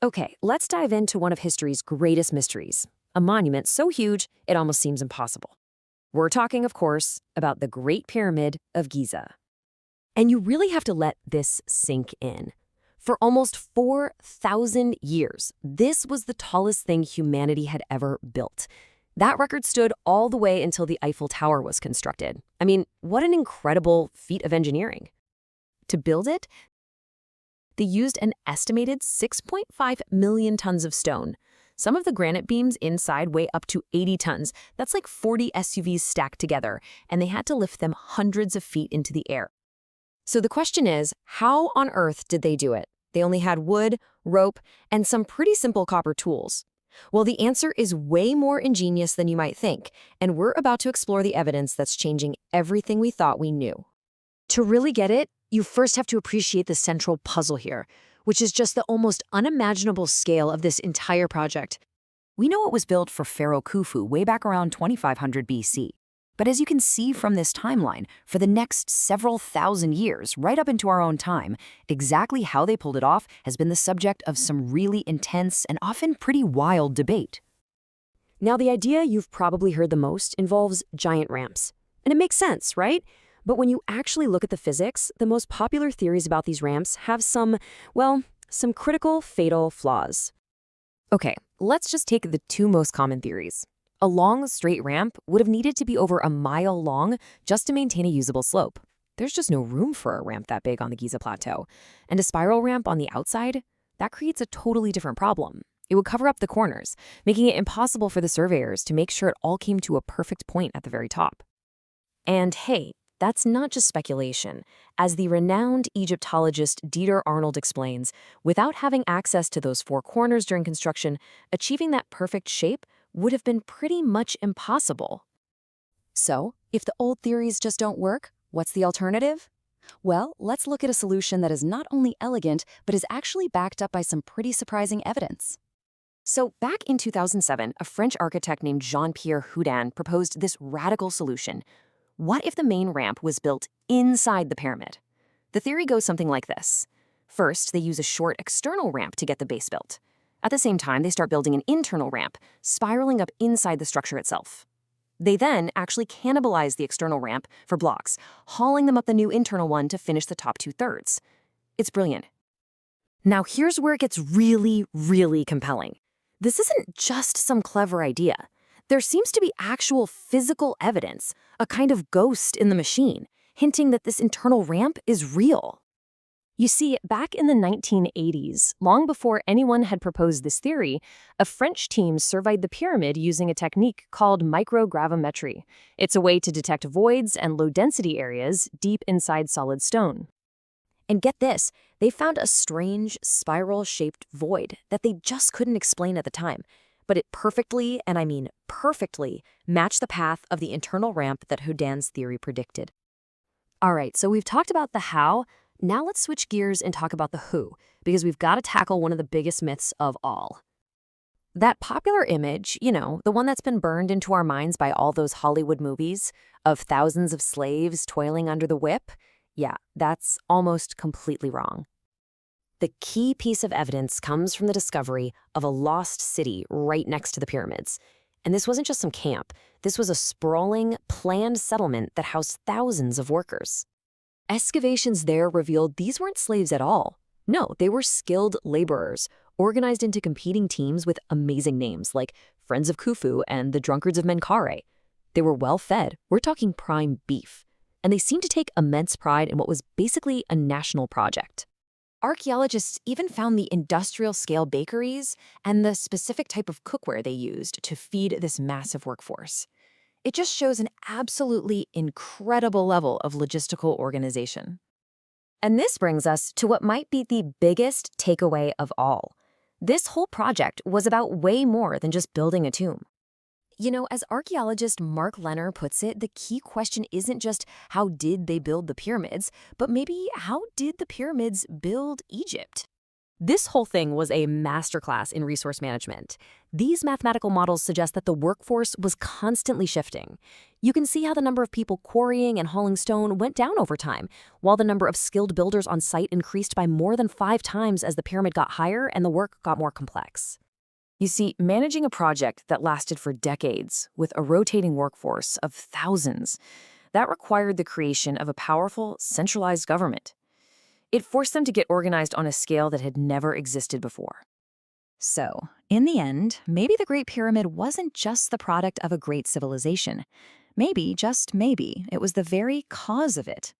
Okay, let's dive into one of history's greatest mysteries, a monument so huge it almost seems impossible. We're talking, of course, about the Great Pyramid of Giza. And you really have to let this sink in. For almost 4,000 years, this was the tallest thing humanity had ever built. That record stood all the way until the Eiffel Tower was constructed. I mean, what an incredible feat of engineering. To build it, they used an estimated 6.5 million tons of stone. Some of the granite beams inside weigh up to 80 tons. That's like 40 SUVs stacked together, and they had to lift them hundreds of feet into the air. So the question is, how on earth did they do it? They only had wood, rope, and some pretty simple copper tools. Well, the answer is way more ingenious than you might think, and we're about to explore the evidence that's changing everything we thought we knew. To really get it, you first have to appreciate the central puzzle here, which is just the almost unimaginable scale of this entire project. We know it was built for Pharaoh Khufu way back around 2500 BC. But as you can see from this timeline, for the next several thousand years, right up into our own time, exactly how they pulled it off has been the subject of some really intense and often pretty wild debate. Now, the idea you've probably heard the most involves giant ramps. And it makes sense, right? But when you actually look at the physics, the most popular theories about these ramps have some critical, fatal flaws. Okay, let's just take the two most common theories. A long, straight ramp would have needed to be over a mile long just to maintain a usable slope. There's just no room for a ramp that big on the Giza Plateau. And a spiral ramp on the outside, that creates a totally different problem. It would cover up the corners, making it impossible for the surveyors to make sure it all came to a perfect point at the very top. And hey, that's not just speculation. As the renowned Egyptologist Dieter Arnold explains, without having access to those four corners during construction, achieving that perfect shape would have been pretty much impossible. So, if the old theories just don't work, what's the alternative? Well, let's look at a solution that is not only elegant, but is actually backed up by some pretty surprising evidence. So, back in 2007, a French architect named Jean-Pierre Houdin proposed this radical solution. What if the main ramp was built inside the pyramid? The theory goes something like this. First, they use a short external ramp to get the base built. At the same time, they start building an internal ramp, spiraling up inside the structure itself. They then actually cannibalize the external ramp for blocks, hauling them up the new internal one to finish the top 2/3. It's brilliant. Now here's where it gets really, really compelling. This isn't just some clever idea. There seems to be actual physical evidence, a kind of ghost in the machine, hinting that this internal ramp is real. You see, back in the 1980s, long before anyone had proposed this theory, a French team surveyed the pyramid using a technique called microgravimetry. It's a way to detect voids and low-density areas deep inside solid stone. And get this, they found a strange, spiral-shaped void that they just couldn't explain at the time. But it perfectly, and I mean perfectly, matched the path of the internal ramp that Houdin's theory predicted. All right, so we've talked about the how. Now let's switch gears and talk about the who, because we've got to tackle one of the biggest myths of all. That popular image, the one that's been burned into our minds by all those Hollywood movies of thousands of slaves toiling under the whip, yeah, that's almost completely wrong. The key piece of evidence comes from the discovery of a lost city right next to the pyramids. And this wasn't just some camp. This was a sprawling, planned settlement that housed thousands of workers. Excavations there revealed these weren't slaves at all. No, they were skilled laborers, organized into competing teams with amazing names like Friends of Khufu and the Drunkards of Menkaure. They were well-fed. We're talking prime beef. And they seemed to take immense pride in what was basically a national project. Archaeologists even found the industrial-scale bakeries and the specific type of cookware they used to feed this massive workforce. It just shows an absolutely incredible level of logistical organization. And this brings us to what might be the biggest takeaway of all. This whole project was about way more than just building a tomb. As archaeologist Mark Lenner puts it, the key question isn't just how did they build the pyramids, but maybe how did the pyramids build Egypt? This whole thing was a masterclass in resource management. These mathematical models suggest that the workforce was constantly shifting. You can see how the number of people quarrying and hauling stone went down over time, while the number of skilled builders on site increased by more than 5 times as the pyramid got higher and the work got more complex. You see, managing a project that lasted for decades with a rotating workforce of thousands, that required the creation of a powerful, centralized government. It forced them to get organized on a scale that had never existed before. So, in the end, maybe the Great Pyramid wasn't just the product of a great civilization. Maybe, just maybe, it was the very cause of it.